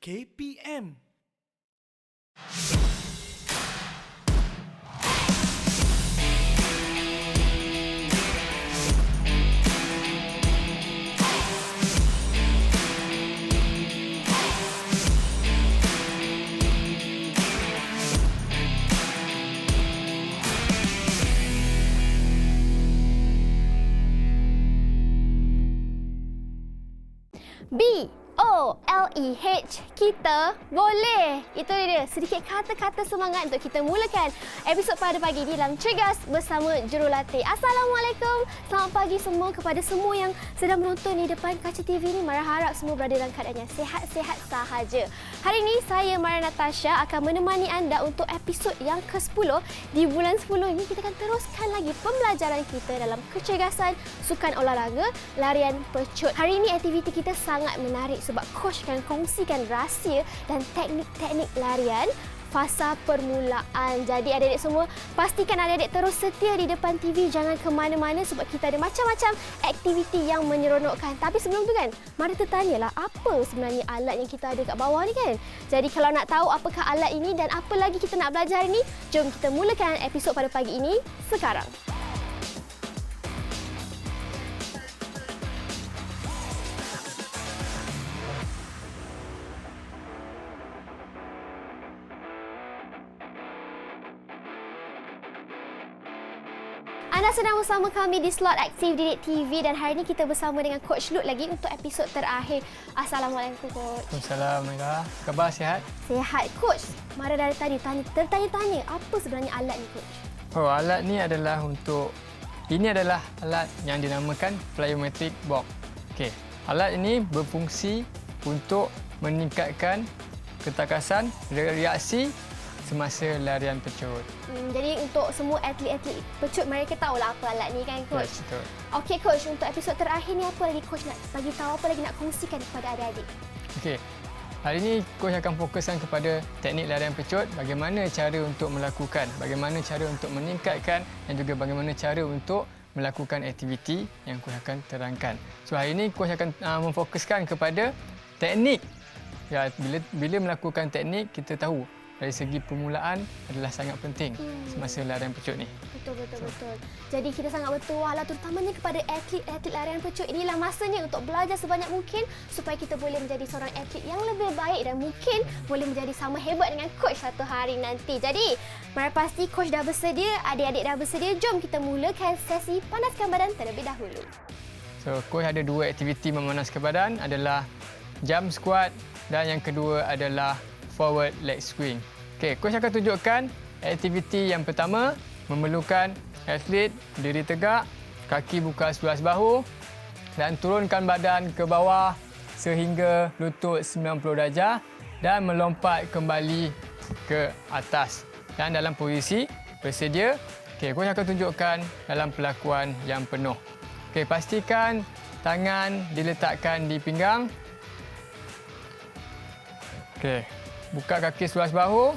KPM. BOLEH, kita boleh. Itu dia sedikit kata-kata semangat untuk kita mulakan episod pada pagi ini dalam Cergas bersama Jurulatih. Assalamualaikum. Selamat pagi semua kepada semua yang sedang menonton di depan kaca TV ini. Mara harap semua berada dalam keadaan yang sihat-sihat sahaja. Hari ini saya Mara Natasha akan menemani anda untuk episod yang ke-10. Di bulan 10 ini kita akan teruskan lagi pembelajaran kita dalam kecergasan sukan olahraga larian pecut. Hari ini aktiviti kita sangat menarik sebab coach akan kongsikan rahsia dan teknik-teknik larian fasa permulaan. Jadi adik-adik semua, pastikan adik-adik terus setia di depan TV. Jangan ke mana-mana sebab kita ada macam-macam aktiviti yang menyeronokkan. Tapi sebelum tu kan, mari tertanyalah apa sebenarnya alat yang kita ada kat bawah ni kan. Jadi kalau nak tahu apakah alat ini dan apa lagi kita nak belajar ini, jom kita mulakan episod pada pagi ini sekarang. Anda sedang bersama kami di slot aktif Didik TV dan hari ini kita bersama dengan Coach Lut lagi untuk episod terakhir. Assalamualaikum Coach. Waalaikumsalam Mira. Khabar sihat? Sihat Coach. Mara dari tadi tertanya-tanya apa sebenarnya alat ni Coach? Oh, alat ni adalah ini adalah alat yang dinamakan plyometric box. Okey. Alat ini berfungsi untuk meningkatkan ketakasan reaksi semasa larian pecut. Jadi untuk semua atlet-atlet pecut mereka tahulah apa alat ni kan Coach? Yes, betul. Okey Coach, untuk episod terakhir ni apa lagi Coach nak bagi tahu, apa lagi nak kongsikan kepada adik-adik? Okey. Hari ini Coach akan fokuskan kepada teknik larian pecut, bagaimana cara untuk melakukan, bagaimana cara untuk meningkatkan dan juga bagaimana cara untuk melakukan aktiviti yang Coach akan terangkan. So hari ini Coach akan memfokuskan kepada teknik. Ya, bila melakukan teknik kita tahu dari segi permulaan adalah sangat penting semasa larian pecut ni. Betul. Jadi kita sangat bertuahlah terutamanya kepada atlet larian pecut. Inilah masanya untuk belajar sebanyak mungkin supaya kita boleh menjadi seorang atlet yang lebih baik dan mungkin boleh menjadi sama hebat dengan coach satu hari nanti. Jadi, mari pasti coach dah bersedia, adik-adik dah bersedia. Jom kita mulakan sesi panaskan badan terlebih dahulu. So, coach ada dua aktiviti memanaskan badan adalah jump squat dan yang kedua adalah forward leg swing. Okey, coach akan tunjukkan aktiviti yang pertama memerlukan atlet berdiri tegak, kaki buka sebelah bahu dan turunkan badan ke bawah sehingga lutut 90 darjah dan melompat kembali ke atas dan dalam posisi bersedia. Okey, coach akan tunjukkan dalam pelakuan yang penuh. Okey, pastikan tangan diletakkan di pinggang. Okey. Buka kaki sebelah bahu.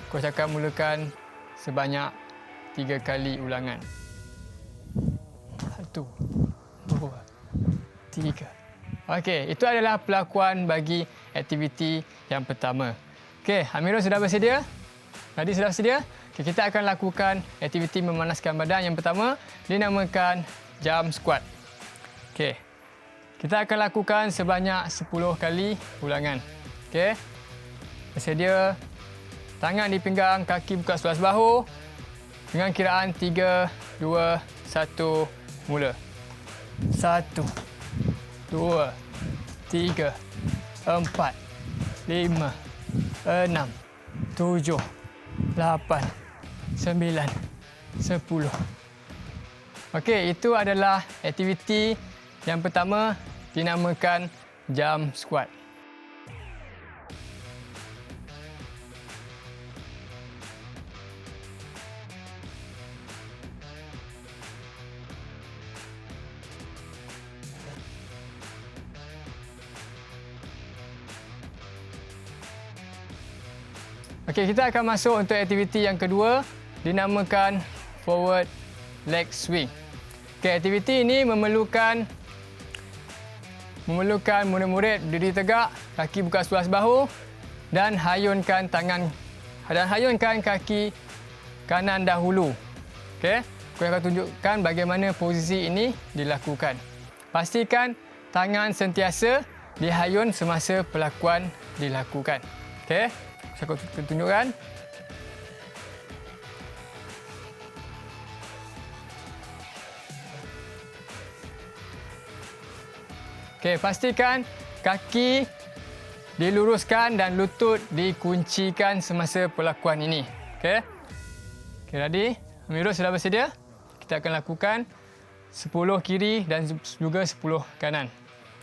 Coach akan mulakan sebanyak 3 kali ulangan. 1, 2, 3. Okey, itu adalah pelakuan bagi aktiviti yang pertama. Okey, Amirul sudah bersedia? Tadi sudah bersedia? Okay, kita akan lakukan aktiviti memanaskan badan yang pertama dinamakan jump squat. Okey. Kita akan lakukan sebanyak 10 kali ulangan. Okey. Bersedia, tangan di pinggang, kaki buka sebelah bahu. Dengan kiraan 3, 2, 1, mula. 1, 2, 3, 4, 5, 6, 7, 8, 9, 10. Okey, itu adalah aktiviti yang pertama dinamakan jump squat. Okey, kita akan masuk untuk aktiviti yang kedua dinamakan forward leg swing. Okey, aktiviti ini memerlukan murid-murid berdiri tegak kaki buka seluas bahu dan hayunkan kaki kanan dahulu. Okey, aku akan tunjukkan bagaimana posisi ini dilakukan. Pastikan tangan sentiasa dihayun semasa pelakuan dilakukan. Okey, saya akan tunjukkan. Okey, pastikan kaki diluruskan dan lutut dikuncikan semasa pelakuan ini. Okey. Okey, ready? Amirul sudah bersedia? Kita akan lakukan 10 kiri dan juga 10 kanan.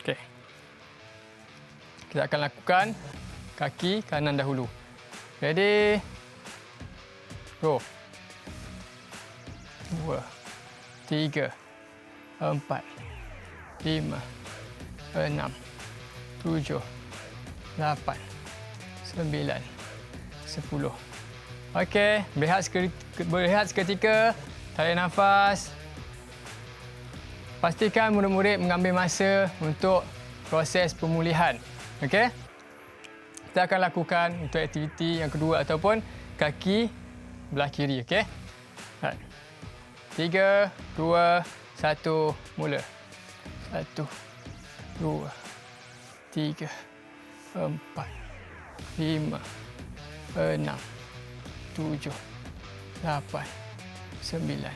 Okey. Kita akan lakukan kaki kanan dahulu. Ready? Go. 2, 3, 4, 5, 6, 7, 8, 9, 10. Okey, berehat seketika, tarik nafas. Pastikan murid-murid mengambil masa untuk proses pemulihan. Okey. Kita akan lakukan untuk aktiviti yang kedua ataupun kaki belah kiri, okey. 3, 2, 1, mula. 1, 2, 3, 4, 5, 6, 7, 8, 9,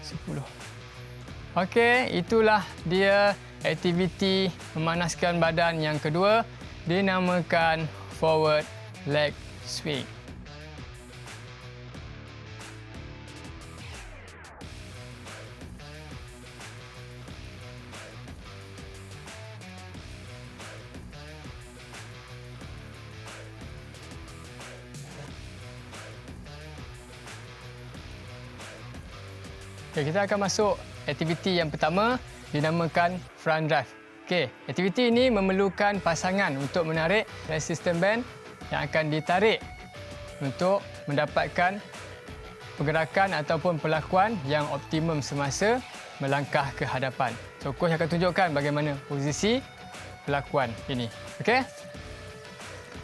10. Okey, itulah dia aktiviti memanaskan badan yang kedua, dinamakan forward leg swing. Okay, kita akan masuk aktiviti yang pertama, dinamakan front drive. Okay, aktiviti ini memerlukan pasangan untuk menarik resistance band yang akan ditarik untuk mendapatkan pergerakan ataupun pelakuan yang optimum semasa melangkah ke hadapan. So, coach akan tunjukkan bagaimana posisi pelakuan ini. Okey?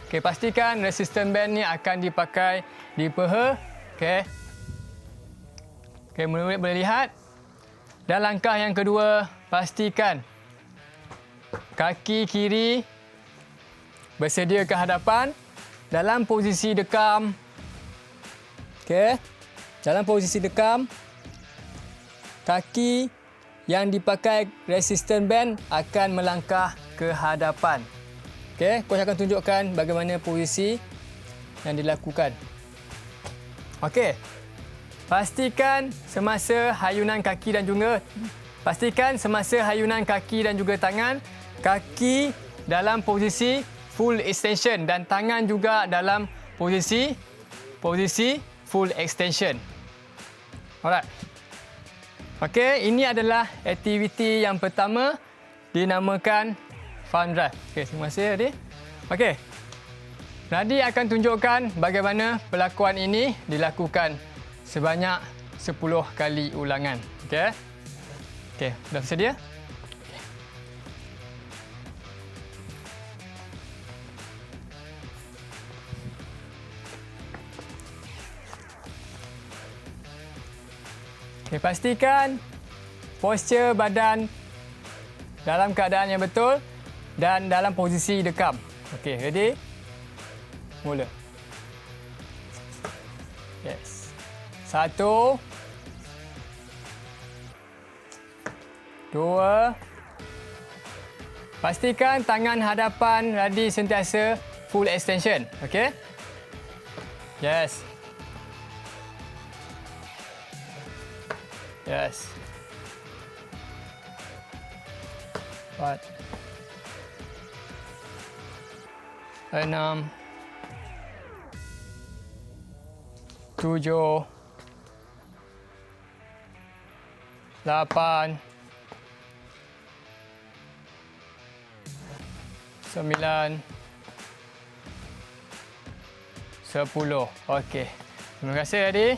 Okey, pastikan resistance band ni akan dipakai di peha. Okey. Okey, murid-murid boleh lihat. Dan langkah yang kedua, pastikan kaki kiri bersedia ke hadapan dalam posisi dekam. Okey. Dalam posisi dekam, kaki yang dipakai resistance band akan melangkah ke hadapan. Okey, coach akan tunjukkan bagaimana posisi yang dilakukan. Okey. Pastikan semasa hayunan kaki dan juga tangan, kaki dalam posisi full extension dan tangan juga dalam posisi full extension. Alright. Okey, ini adalah aktiviti yang pertama, dinamakan front drive. Okey, terima kasih Adi. Okey. Nadi akan tunjukkan bagaimana pelakuan ini dilakukan sebanyak 10 kali ulangan. Okey. Okey, dah bersedia? Okey, pastikan postur badan dalam keadaan yang betul dan dalam posisi dekam. Okey, ready? Mula. Yes. 1, 2, pastikan tangan hadapan Radi sentiasa full extension. Okey? Yes. Yes. 4, 6, 7, 8, 9, 10. Okey. Terima kasih Adi.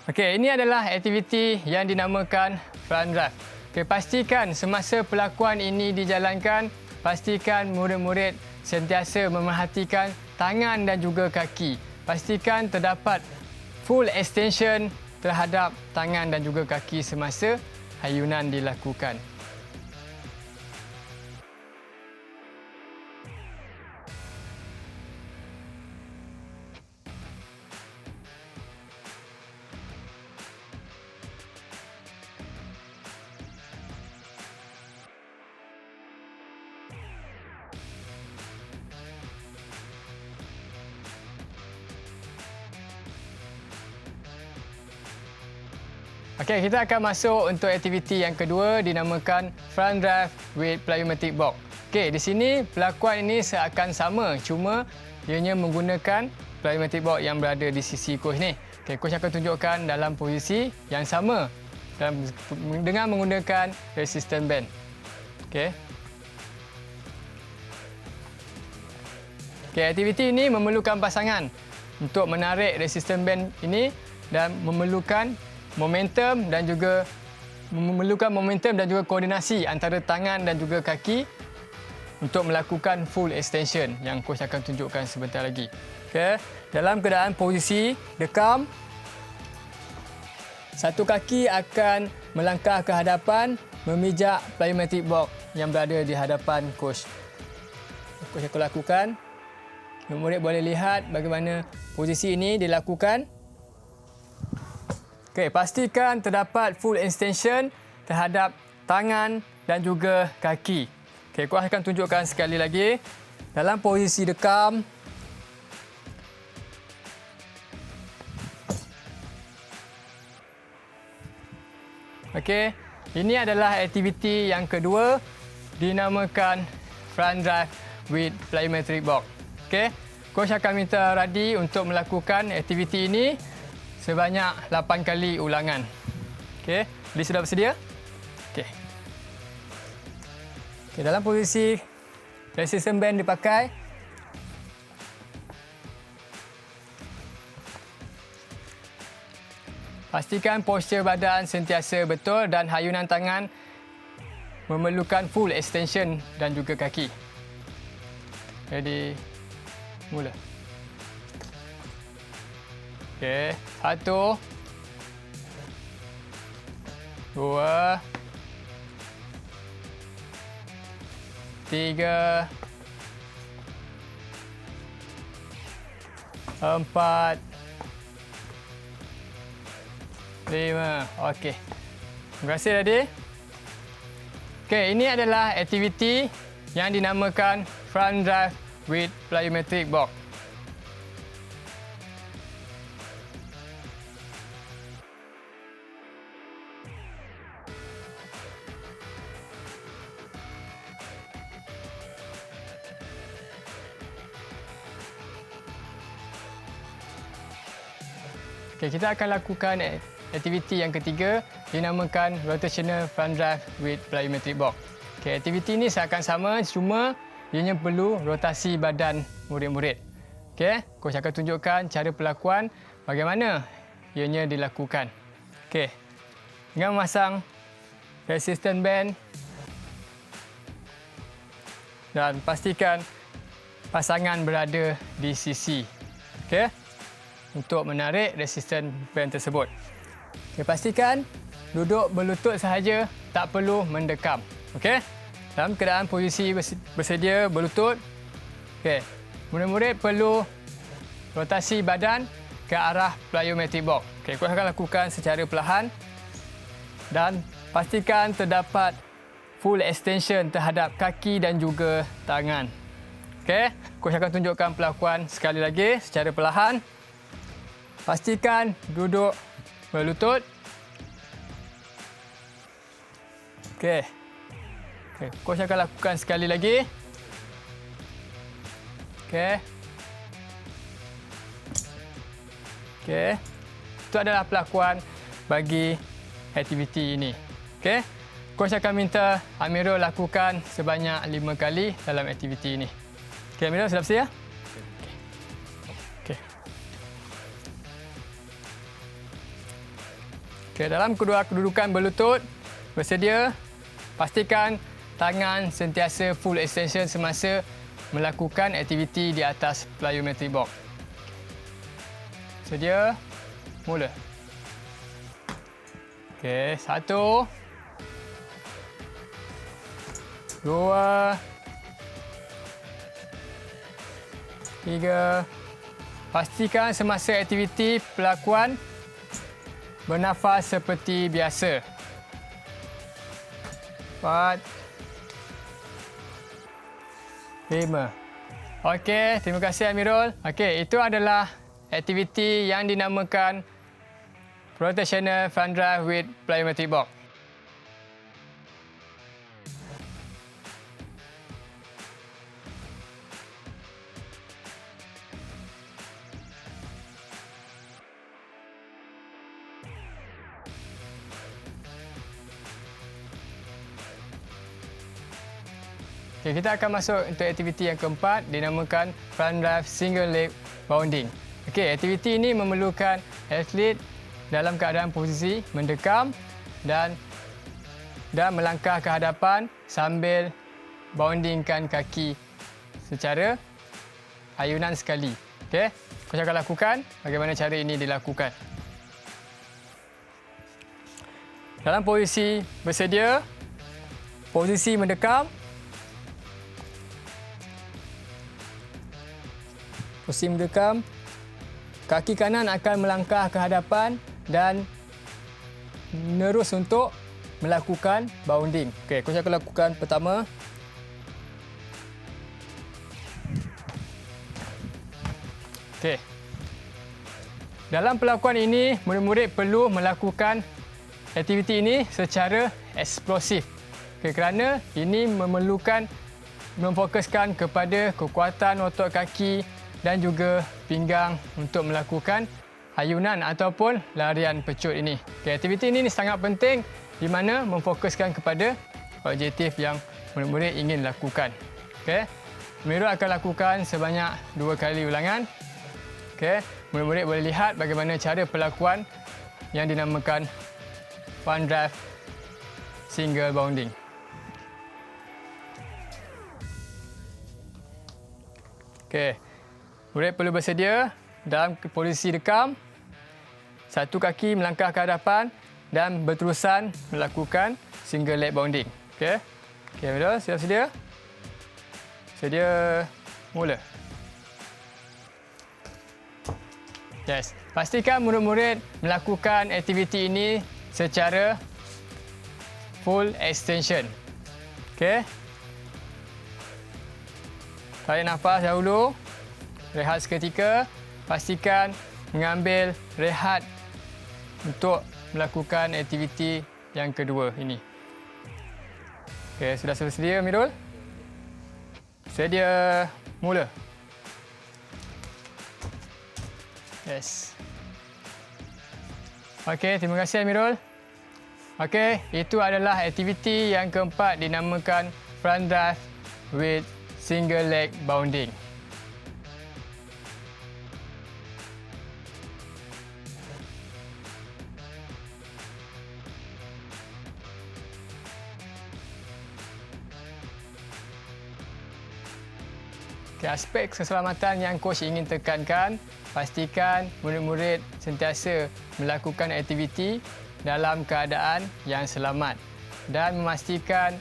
Okey, ini adalah aktiviti yang dinamakan front drive. Okey, pastikan semasa pelakuan ini dijalankan, pastikan murid-murid sentiasa memerhatikan tangan dan juga kaki. Pastikan terdapat full extension terhadap tangan dan juga kaki semasa ayunan dilakukan. Okey, kita akan masuk untuk aktiviti yang kedua dinamakan front drive with plyometric box. Okey, di sini pelakuan ini seakan sama, cuma ianya menggunakan plyometric box yang berada di sisi coach ni. Okey, coach akan tunjukkan dalam posisi yang sama dengan menggunakan resistance band. Okey. Okey, aktiviti ini memerlukan pasangan untuk menarik resistance band ini dan memerlukan momentum dan juga koordinasi antara tangan dan juga kaki untuk melakukan full extension yang coach akan tunjukkan sebentar lagi. Okay. Dalam keadaan posisi dekam, satu kaki akan melangkah ke hadapan memijak plyometric box yang berada di hadapan coach. Coach akan lakukan. Murid boleh lihat bagaimana posisi ini dilakukan. Okey, pastikan terdapat full extension terhadap tangan dan juga kaki. Okey, coach akan tunjukkan sekali lagi. Dalam posisi dekam, okey, ini adalah aktiviti yang kedua dinamakan front drive with plyometric box. Okey, coach akan minta Radi untuk melakukan aktiviti ini sebanyak 8 kali ulangan. Okey, Radi sudah bersedia? Okey. Okey, dalam posisi resistance band dipakai. Pastikan postur badan sentiasa betul dan hayunan tangan memerlukan full extension dan juga kaki. Ready? Mula. Okey, 1, 2, 3, 4, 5. Okey. Terima kasih Radi. Okey, ini adalah aktiviti yang dinamakan front drive with plyometric box. Okay, kita akan lakukan aktiviti yang ketiga dinamakan rotational front drive with plyometric box. Okay, aktiviti ini seakan sama, cuma ianya perlu rotasi badan murid-murid. Okay, coach akan tunjukkan cara pelakuan bagaimana ianya dilakukan. Okay, dengan memasang resistance band dan pastikan pasangan berada di sisi. Okay, untuk menarik resistance band tersebut. Okay, pastikan duduk berlutut sahaja, tak perlu mendekam. Okey. Dalam keadaan posisi bersedia berlutut. Okey. Murid-murid perlu rotasi badan ke arah plyometric box. Okey, coach akan lakukan secara perlahan dan pastikan terdapat full extension terhadap kaki dan juga tangan. Okey, coach akan tunjukkan pelakuan sekali lagi secara perlahan. Pastikan duduk berlutut. Okey. Okey, coach akan lakukan sekali lagi. Okey. Okey. Itu adalah pelakuan bagi aktiviti ini. Okey. Coach akan minta Amirul lakukan sebanyak 5 kali dalam aktiviti ini. Okey, Amirul sudah bersedia? Okay, dalam kedua kedudukan berlutut, bersedia, pastikan tangan sentiasa full extension semasa melakukan aktiviti di atas plyometry box. Sedia, mula. Okey, 1, 2, 3. Pastikan semasa aktiviti pelakuan bernafas seperti biasa. 4, 5. Okey, terima kasih Amirul. Okey, itu adalah aktiviti yang dinamakan rotational front drive with plyometry box. Okay, kita akan masuk untuk aktiviti yang keempat dinamakan front drive single leg bounding. Okey, aktiviti ini memerlukan atlet dalam keadaan posisi mendekam dan melangkah ke hadapan sambil boundingkan kaki secara ayunan sekali. Okey, coach akan lakukan bagaimana cara ini dilakukan. Dalam posisi bersedia, posisi mendekam, posisi mendekam, kaki kanan akan melangkah ke hadapan dan menerus untuk melakukan bounding. Okey, coach akan lakukan pertama. Okey. Dalam pelakuan ini, murid-murid perlu melakukan aktiviti ini secara eksplosif. Okay, kerana ini memerlukan memfokuskan kepada kekuatan otot kaki dan juga pinggang untuk melakukan ayunan ataupun larian pecut ini. Okay, aktiviti ini sangat penting di mana memfokuskan kepada objektif yang murid-murid ingin lakukan. Okay, murid akan lakukan sebanyak 2 kali ulangan. Okay, murid-murid boleh lihat bagaimana cara pelakuan yang dinamakan front drive single bounding. Okay. Murid perlu bersedia dalam posisi dekam, satu kaki melangkah ke hadapan dan berterusan melakukan single leg bounding. Okey. Okey, betul? Siap sedia? Sedia, mula. Yes. Pastikan murid-murid melakukan aktiviti ini secara full extension. Okey. Tarik nafas dahulu. Rehat seketika, pastikan mengambil rehat untuk melakukan aktiviti yang kedua ini. Okey, sudah sedia Amirul? Sedia, mula. Yes. Okey, terima kasih Amirul. Okey, itu adalah aktiviti yang keempat dinamakan front drive with single leg bounding. Aspek keselamatan yang coach ingin tekankan, pastikan murid-murid sentiasa melakukan aktiviti dalam keadaan yang selamat dan memastikan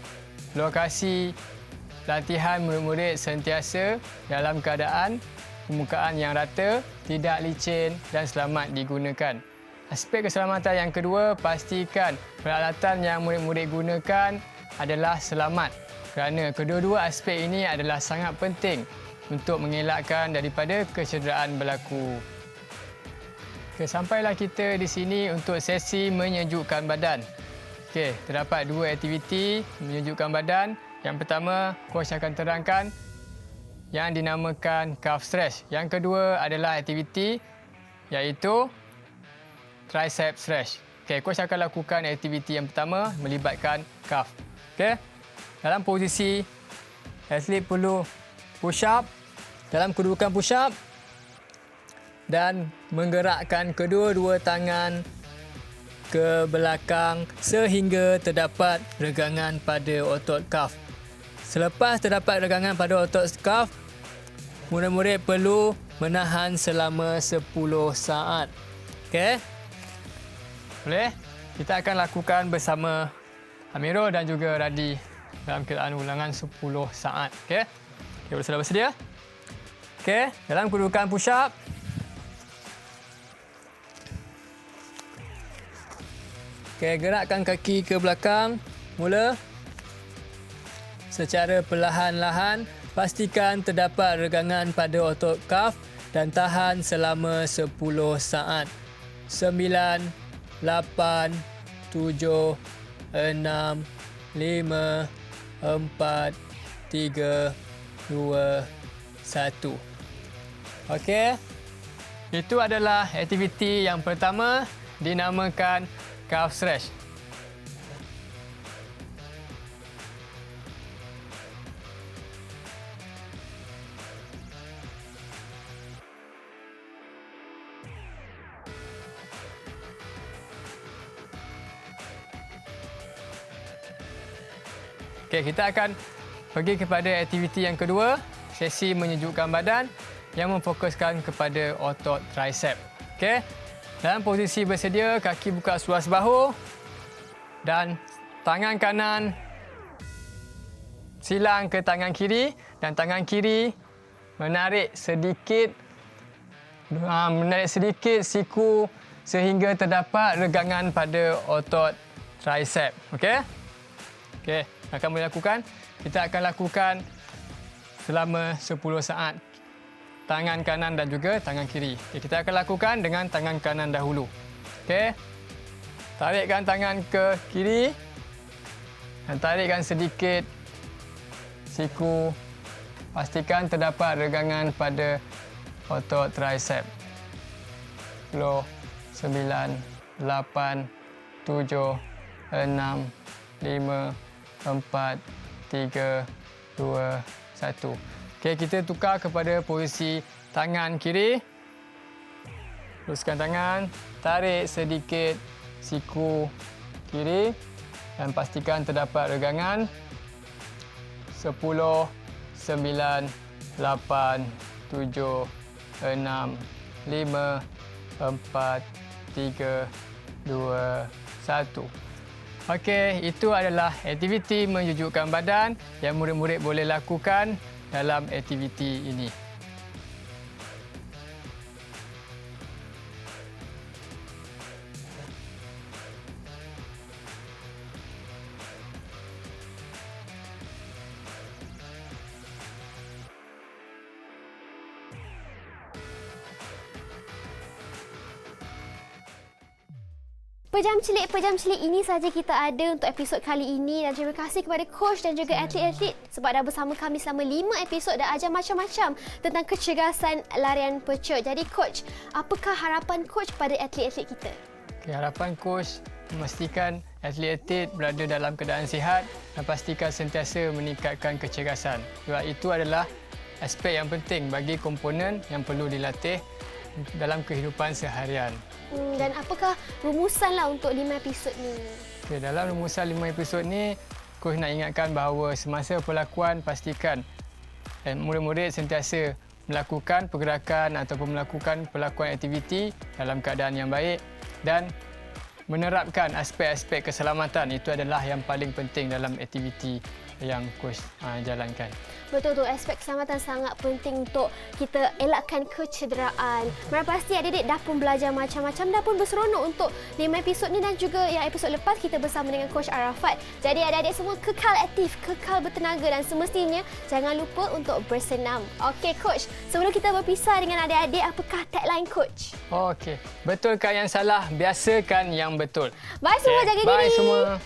lokasi latihan murid-murid sentiasa dalam keadaan permukaan yang rata, tidak licin dan selamat digunakan. Aspek keselamatan yang kedua, pastikan peralatan yang murid-murid gunakan adalah selamat kerana kedua-dua aspek ini adalah sangat penting untuk mengelakkan daripada kecederaan berlaku. Okay, sampailah kita di sini untuk sesi menyejukkan badan. Okay, terdapat 2 aktiviti menyejukkan badan. Yang pertama, coach akan terangkan yang dinamakan calf stretch. Yang kedua adalah aktiviti iaitu tricep stretch. Okay, coach akan lakukan aktiviti yang pertama melibatkan calf. Okay, dalam posisi atlet perlu push up dalam kedudukan push up dan menggerakkan kedua-dua tangan ke belakang sehingga terdapat regangan pada otot calf. Selepas terdapat regangan pada otot skalp, murid-murid perlu menahan selama 10 saat. Okey? Boleh? Kita akan lakukan bersama Amirul dan juga Radi dalam keadaan ulangan 10 saat. Okey? Okay, sudah bersedia? Okey, dalam kedudukan push up. Okey, gerakkan kaki ke belakang. Mula. Secara perlahan-lahan, pastikan terdapat regangan pada otot kaf dan tahan selama 10 saat. 9, 8, 7, 6, 5, 4, 3, 2, 1. Okey. Itu adalah aktiviti yang pertama dinamakan calf stretch. Okey, kita akan pergi kepada aktiviti yang kedua, sesi menyejukkan badan yang memfokuskan kepada otot tricep. Okey. Dalam posisi bersedia, kaki buka seluas bahu dan tangan kanan silang ke tangan kiri dan tangan kiri menarik sedikit siku sehingga terdapat regangan pada otot tricep. Okey? Okey, akan boleh lakukan. Kita akan lakukan selama 10 saat. Tangan kanan dan juga tangan kiri. Okay, kita akan lakukan dengan tangan kanan dahulu. Okey. Tarikkan tangan ke kiri dan tarikkan sedikit siku. Pastikan terdapat regangan pada otot tricep. 10, 9, 8, 7, 6, 5, 4, 3, 2, 1. Okey, kita tukar kepada posisi tangan kiri. Luruskan tangan, tarik sedikit siku kiri dan pastikan terdapat regangan. 10, 9, 8, 7, 6, 5, 4, 3, 2, 1. Okey, itu adalah aktiviti menjejukkan badan yang murid-murid boleh lakukan dalam aktiviti ini. Pejam celik ini saja kita ada untuk episod kali ini dan terima kasih kepada coach dan juga atlet-atlet sebab dah bersama kami selama 5 episod dan ajar macam-macam tentang kecergasan larian pecut. Jadi coach, apakah harapan coach pada atlet-atlet kita? Okay, harapan coach memastikan atlet-atlet berada dalam keadaan sihat dan pastikan sentiasa meningkatkan kecergasan. Sebab itu adalah aspek yang penting bagi komponen yang perlu dilatih dalam kehidupan seharian. Dan apakah rumusanlah untuk 5 episod ni? Okay, dalam rumusan 5 episod ni, coach nak ingatkan bahawa semasa perlakuan pastikan murid-murid sentiasa melakukan pergerakan ataupun melakukan perlakuan aktiviti dalam keadaan yang baik dan menerapkan aspek-aspek keselamatan. Itu adalah yang paling penting dalam aktiviti yang coach jalankan. Betul tu, aspek keselamatan sangat penting untuk kita elakkan kecederaan. Mana pasti adik-adik dah pun belajar macam-macam, dah pun berseronok untuk 5 episod ni dan juga yang episod lepas kita bersama dengan Coach Arafat. Jadi adik-adik semua kekal aktif, kekal bertenaga dan semestinya jangan lupa untuk bersenam. Okey Coach, sebelum kita berpisah dengan adik-adik, apakah tagline Coach? Okey, betulkan yang salah, biasakan yang betul. Bye semua, jaga diri. Bye semua.